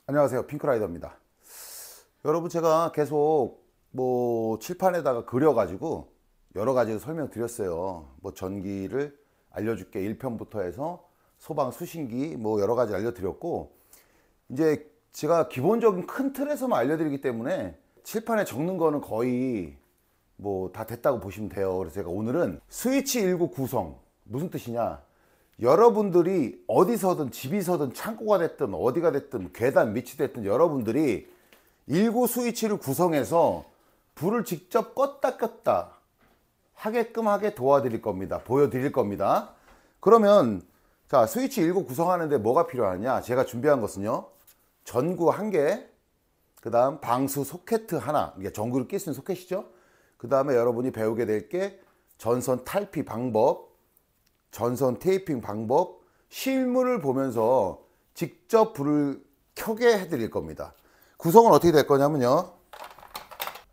안녕하세요, 핑크라이더입니다. 여러분, 제가 계속 칠판에다가 그려가지고 여러 가지 설명드렸어요. 전기를 알려줄게 1편부터 해서 소방 수신기 여러 가지 알려드렸고, 이제 제가 기본적인 큰 틀에서만 알려드리기 때문에 칠판에 적는 거는 거의 다 됐다고 보시면 돼요. 그래서 제가 오늘은 스위치 19 구성, 무슨 뜻이냐, 여러분들이 어디서든, 집이서든, 창고가 됐든 어디가 됐든 계단 밑이 됐든 여러분들이 19 스위치를 구성해서 불을 직접 껐다 켰다 하게끔 하게 도와드릴 겁니다. 보여드릴 겁니다. 그러면 자, 스위치 19 구성하는데 뭐가 필요하냐, 제가 준비한 것은요, 전구 1개, 그 다음 방수 소켓 하나, 이게 전구를 낄 수 있는 소켓이죠. 그 다음에 여러분이 배우게 될 게 전선 탈피 방법, 전선 테이핑 방법, 실물을 보면서 직접 불을 켜게 해드릴 겁니다. 구성은 어떻게 될 거냐면요,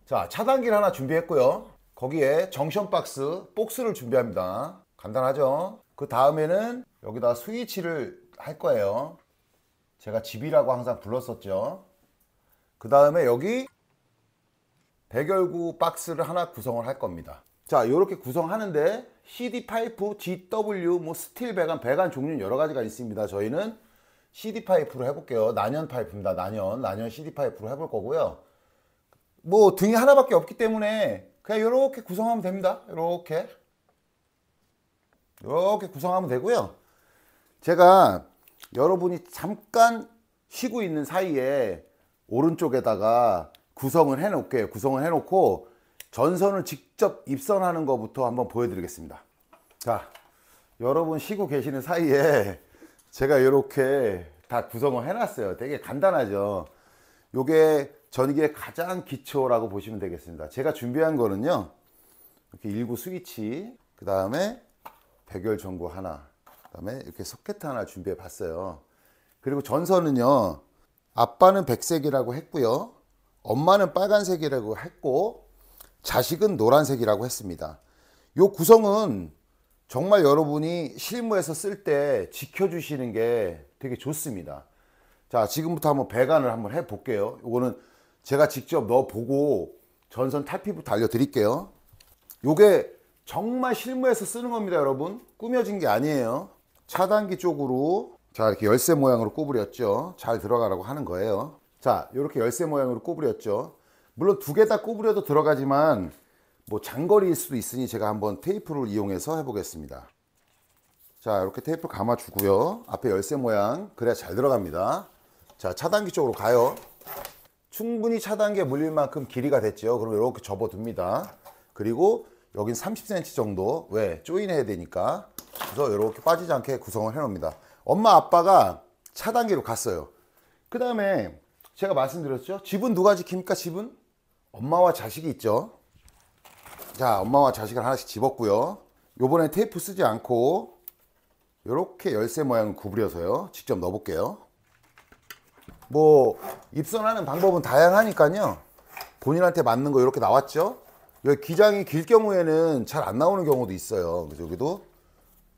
자, 차단기를 하나 준비했고요, 거기에 정션 박스를 준비합니다. 간단하죠. 그 다음에는 여기다 스위치를 할 거예요. 제가 집이라고 항상 불렀었죠. 그 다음에 여기 배결구 박스를 하나 구성을 할 겁니다. 자, 이렇게 구성하는데 CD 파이프, GW, 스틸 배관 종류는 여러 가지가 있습니다. 저희는 CD 파이프로 해볼게요. 난연 파이프입니다. 난연 CD 파이프로 해볼 거고요. 등이 하나밖에 없기 때문에 그냥 이렇게 구성하면 됩니다. 이렇게 구성하면 되고요. 제가 여러분이 잠깐 쉬고 있는 사이에 오른쪽에다가 구성을 해 놓을게요. 구성을 해 놓고 전선을 직접 입선하는 것부터 한번 보여드리겠습니다. 자, 여러분 쉬고 계시는 사이에 제가 이렇게 다 구성을 해놨어요. 되게 간단하죠. 요게 전기의 가장 기초라고 보시면 되겠습니다. 제가 준비한 거는요, 이렇게 19 스위치, 그 다음에 배결 전구 하나, 그 다음에 이렇게 소켓 하나 준비해 봤어요. 그리고 전선은요, 아빠는 백색이라고 했고요, 엄마는 빨간색이라고 했고, 자식은 노란색이라고 했습니다. 요 구성은 정말 여러분이 실무에서 쓸 때 지켜주시는 게 되게 좋습니다. 자, 지금부터 한번 배관을 한번 해 볼게요. 이거는 제가 직접 넣어보고 전선 탈피부터 알려드릴게요. 요게 정말 실무에서 쓰는 겁니다, 여러분. 꾸며진 게 아니에요. 차단기 쪽으로, 자, 이렇게 열쇠 모양으로 구부렸죠. 잘 들어가라고 하는 거예요. 자, 이렇게 열쇠 모양으로 구부렸죠. 물론 두 개 다 구부려도 들어가지만 장거리일 수도 있으니 제가 한번 테이프를 이용해서 해보겠습니다. 자, 이렇게 테이프 감아주고요. 앞에 열쇠 모양, 그래야 잘 들어갑니다. 자, 차단기 쪽으로 가요. 충분히 차단기에 물릴 만큼 길이가 됐죠. 그럼 이렇게 접어둡니다. 그리고 여긴 30cm 정도, 왜? 조인해야 되니까. 그래서 이렇게 빠지지 않게 구성을 해 놓습니다. 엄마 아빠가 차단기로 갔어요. 그 다음에 제가 말씀드렸죠, 집은 누가 지킵니까? 집은 엄마와 자식이 있죠. 자, 엄마와 자식을 하나씩 집었고요. 요번에 테이프 쓰지 않고 이렇게 열쇠 모양을 구부려서요, 직접 넣어 볼게요. 입선하는 방법은 다양하니까요, 본인한테 맞는 거 이렇게 나왔죠. 여기 기장이 길 경우에는 잘 안 나오는 경우도 있어요. 그래서 여기도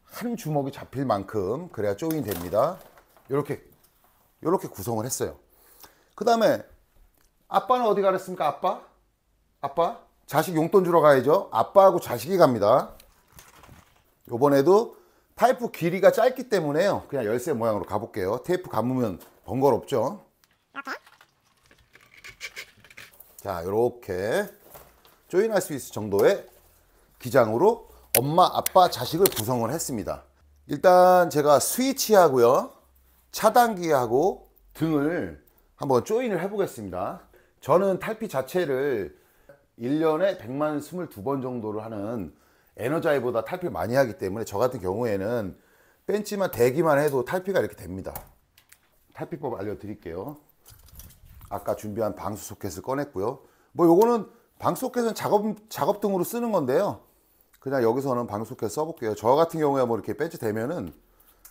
한 주먹이 잡힐 만큼 그래야 조인이 됩니다. 이렇게 구성을 했어요. 그 다음에 아빠는 어디 가랬습니까? 아빠? 자식 용돈 주러 가야죠. 아빠하고 자식이 갑니다. 요번에도 파이프 길이가 짧기 때문에요, 그냥 열쇠 모양으로 가볼게요. 테이프 감으면 번거롭죠. 자, 이렇게 조인할 수 있을 정도의 기장으로 엄마, 아빠, 자식을 구성을 했습니다. 일단 제가 스위치하고요, 차단기하고 등을 한번 조인을 해보겠습니다. 저는 탈피 자체를 1년에 100만 22번 정도를 하는 에너자이보다 탈피 많이 하기 때문에 저 같은 경우에는 벤치만 대기만 해도 탈피가 이렇게 됩니다. 탈피법 알려드릴게요. 아까 준비한 방수 소켓을 꺼냈고요. 요거는 방수 소켓은 작업등으로 쓰는 건데요, 그냥 여기서는 방수 소켓 써볼게요. 저 같은 경우에 이렇게 벤치 대면은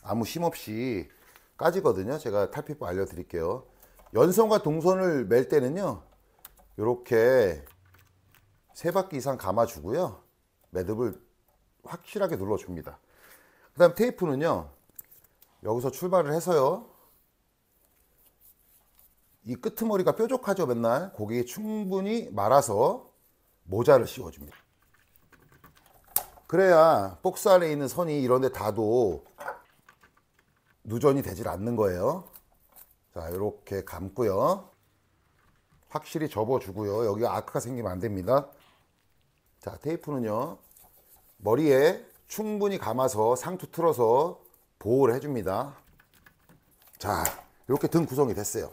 아무 힘 없이 까지거든요. 제가 탈피법 알려드릴게요. 연선과 동선을 맬 때는요, 이렇게 3바퀴 이상 감아주고요, 매듭을 확실하게 눌러줍니다. 그 다음 테이프는요, 여기서 출발을 해서요, 이 끄트머리가 뾰족하죠 맨날. 거기에 충분히 말아서 모자를 씌워줍니다. 그래야 박스 안에 있는 선이 이런 데 닿아도 누전이 되질 않는 거예요. 자, 이렇게 감고요. 확실히 접어주고요. 여기가 아크가 생기면 안 됩니다. 자, 테이프는요, 머리에 충분히 감아서 상투 틀어서 보호를 해줍니다. 자, 이렇게 등 구성이 됐어요.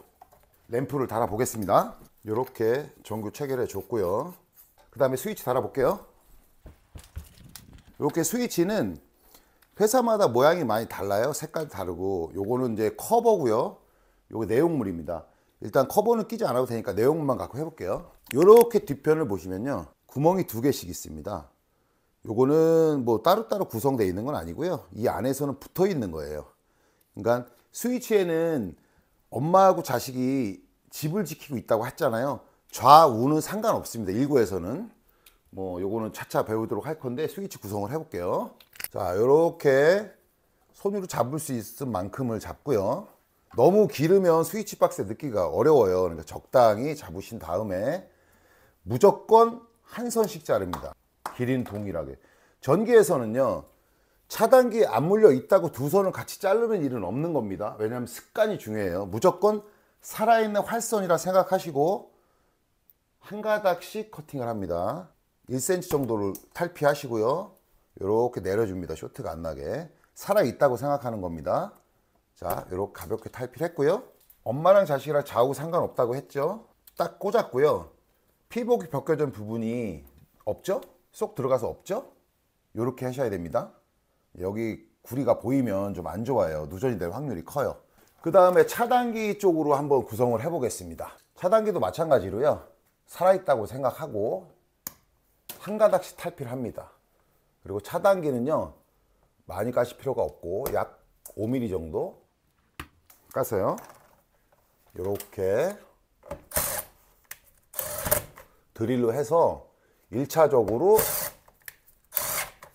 램프를 달아 보겠습니다. 이렇게 전구 체결해 줬고요. 그 다음에 스위치 달아 볼게요. 이렇게 스위치는 회사마다 모양이 많이 달라요. 색깔 다르고. 요거는 이제 커버고요. 요거 내용물입니다. 일단 커버는 끼지 않아도 되니까 내용물만 갖고 해볼게요. 이렇게 뒤편을 보시면요, 구멍이 2개씩 있습니다. 요거는 뭐 따로따로 구성되어 있는 건 아니고요, 이 안에서는 붙어 있는 거예요. 그러니까 스위치에는 엄마하고 자식이 집을 지키고 있다고 했잖아요. 좌우는 상관없습니다. 일부에서는. 뭐 요거는 차차 배우도록 할 건데 스위치 구성을 해볼게요. 자, 요렇게 손으로 잡을 수 있을 만큼을 잡고요. 너무 길으면 스위치 박스에 넣기가 어려워요. 그러니까 적당히 잡으신 다음에 무조건 한 선씩 자릅니다. 길이는 동일하게. 전기에서는요, 차단기 안 물려 있다고 2선을 같이 자르는 일은 없는 겁니다. 왜냐하면 습관이 중요해요. 무조건 살아있는 활선이라 생각하시고 한 가닥씩 커팅을 합니다. 1cm 정도를 탈피하시고요. 이렇게 내려줍니다. 쇼트가 안 나게. 살아있다고 생각하는 겁니다. 자, 이렇게 가볍게 탈피를 했고요. 엄마랑 자식이랑 좌우 상관없다고 했죠. 딱 꽂았고요. 피복이 벗겨진 부분이 없죠? 쏙 들어가서 없죠? 이렇게 하셔야 됩니다. 여기 구리가 보이면 좀 안 좋아요. 누전이 될 확률이 커요. 그 다음에 차단기 쪽으로 한번 구성을 해 보겠습니다. 차단기도 마찬가지로요, 살아있다고 생각하고 한 가닥씩 탈피를 합니다. 그리고 차단기는요, 많이 까실 필요가 없고 약 5mm 정도 까서요, 이렇게 드릴로 해서 1차적으로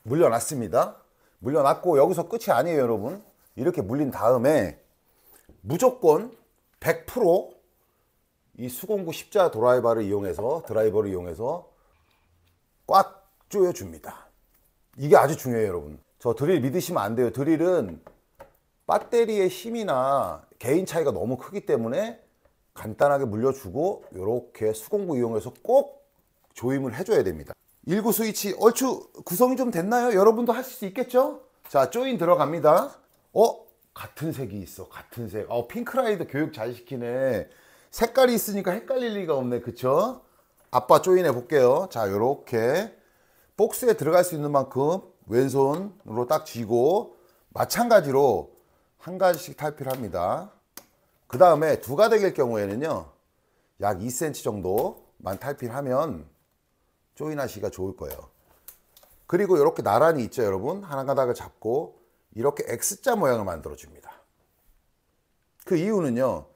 물려놨습니다. 물려놨고 여기서 끝이 아니에요, 여러분. 이렇게 물린 다음에 무조건 100% 이 수공구 십자 드라이버를 이용해서 꽉 조여줍니다. 이게 아주 중요해요, 여러분. 저 드릴 믿으시면 안 돼요. 드릴은 배터리의 힘이나 개인 차이가 너무 크기 때문에 간단하게 물려주고 이렇게 수공구 이용해서 꼭 조임을 해줘야 됩니다. 19 스위치 얼추 구성이 좀 됐나요? 여러분도 하실 수 있겠죠? 자, 조인 들어갑니다. 같은 색이 있어. 같은 색. 핑크라이더 교육 잘 시키네. 색깔이 있으니까 헷갈릴 리가 없네. 그쵸? 아빠 조인해 볼게요. 자, 요렇게 박스에 들어갈 수 있는 만큼 왼손으로 딱 쥐고 마찬가지로 한 가지씩 탈피를 합니다. 그 다음에 두 가닥일 경우에는요, 약 2cm 정도만 탈피를 하면 조인하시기가 좋을 거예요. 그리고 이렇게 나란히 있죠, 여러분. 하나 가닥을 잡고 이렇게 X자 모양을 만들어 줍니다. 그 이유는요,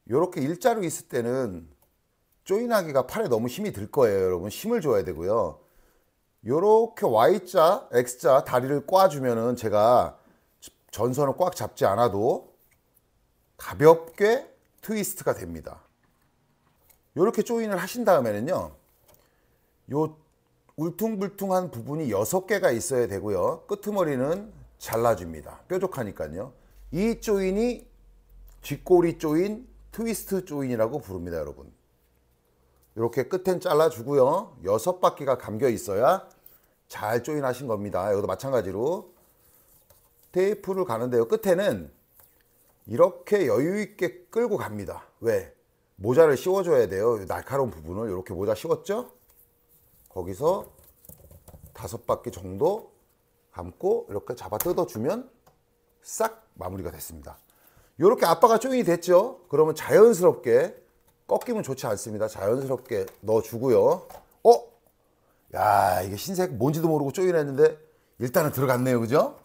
이렇게 일자로 있을 때는 조인하기가 팔에 너무 힘이 들 거예요, 여러분. 힘을 줘야 되고요. 이렇게 Y자, X자 다리를 꽈주면은 제가 전선을 꽉 잡지 않아도 가볍게 트위스트가 됩니다. 이렇게 조인을 하신 다음에는요, 요 울퉁불퉁한 부분이 6개가 있어야 되고요. 끄트머리는 잘라줍니다. 뾰족하니까요. 이 조인이 쥐꼬리 조인, 트위스트 조인이라고 부릅니다, 여러분. 이렇게 끝엔 잘라주고요. 6바퀴가 감겨 있어야 잘 조인하신 겁니다. 여기도 마찬가지로 테이프를 가는데요, 끝에는 이렇게 여유 있게 끌고 갑니다. 왜? 모자를 씌워줘야 돼요. 날카로운 부분을 이렇게 모자 씌웠죠? 거기서 5바퀴 정도 감고 이렇게 잡아 뜯어주면 싹 마무리가 됐습니다. 이렇게 아빠가 조인이 됐죠? 그러면 자연스럽게, 꺾이면 좋지 않습니다. 자연스럽게 넣어주고요. 야, 이게 흰색 뭔지도 모르고 조인했는데 일단은 들어갔네요, 그죠?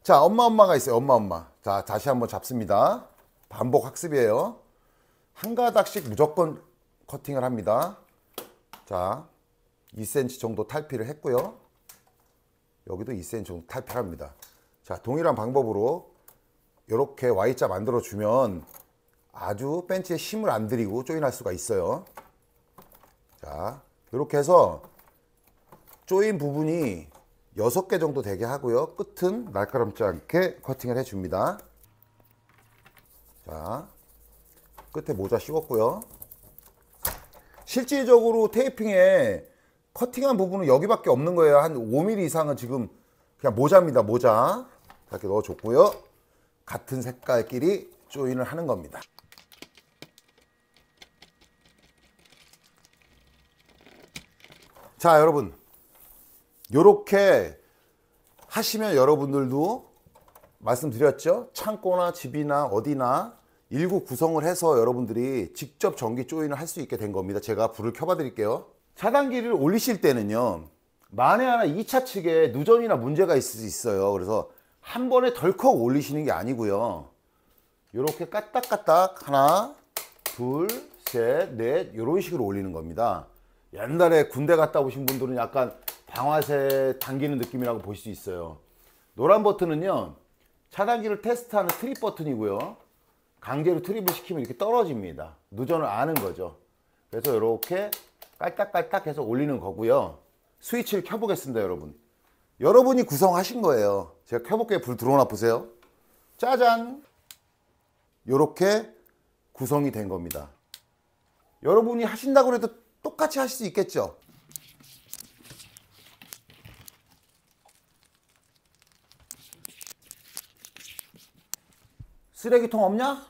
자, 엄마가 있어요. 엄마. 자, 다시 한번 잡습니다. 반복 학습이에요. 한 가닥씩 무조건 커팅을 합니다. 자, 2cm 정도 탈피를 했고요. 여기도 2cm 정도 탈피를 합니다. 자, 동일한 방법으로 이렇게 Y자 만들어 주면 아주 벤치에 힘을 안 들이고 조인할 수가 있어요. 자, 이렇게 해서 조인 부분이 6개 정도 되게 하고요. 끝은 날카롭지 않게 커팅을 해줍니다. 자, 끝에 모자 씌웠고요. 실질적으로 테이핑에 커팅한 부분은 여기밖에 없는 거예요. 한 5mm 이상은 지금 그냥 모자입니다. 모자. 이렇게 넣어줬고요. 같은 색깔끼리 조인을 하는 겁니다. 자, 여러분, 요렇게 하시면 여러분들도 말씀드렸죠? 창고나 집이나 어디나 일구 구성을 해서 여러분들이 직접 전기 조인을 할 수 있게 된 겁니다. 제가 불을 켜봐 드릴게요. 차단기를 올리실 때는요, 만에 하나 2차 측에 누전이나 문제가 있을 수 있어요. 그래서 한 번에 덜컥 올리시는 게 아니고요, 이렇게 까딱까딱 하나, 둘, 셋, 넷 이런 식으로 올리는 겁니다. 옛날에 군대 갔다 오신 분들은 약간 방아쇠 당기는 느낌이라고 보실 수 있어요. 노란 버튼은요, 차단기를 테스트하는 트립 버튼이고요, 강제로 트립을 시키면 이렇게 떨어집니다. 누전을 아는 거죠. 그래서 이렇게 깔딱깔딱 해서 올리는 거고요. 스위치를 켜보겠습니다. 여러분이 구성하신 거예요. 제가 켜볼게요. 불 들어오나 보세요. 짜잔! 이렇게 구성이 된 겁니다. 여러분이 하신다고 해도 똑같이 하실 수 있겠죠? 쓰레기통 없냐?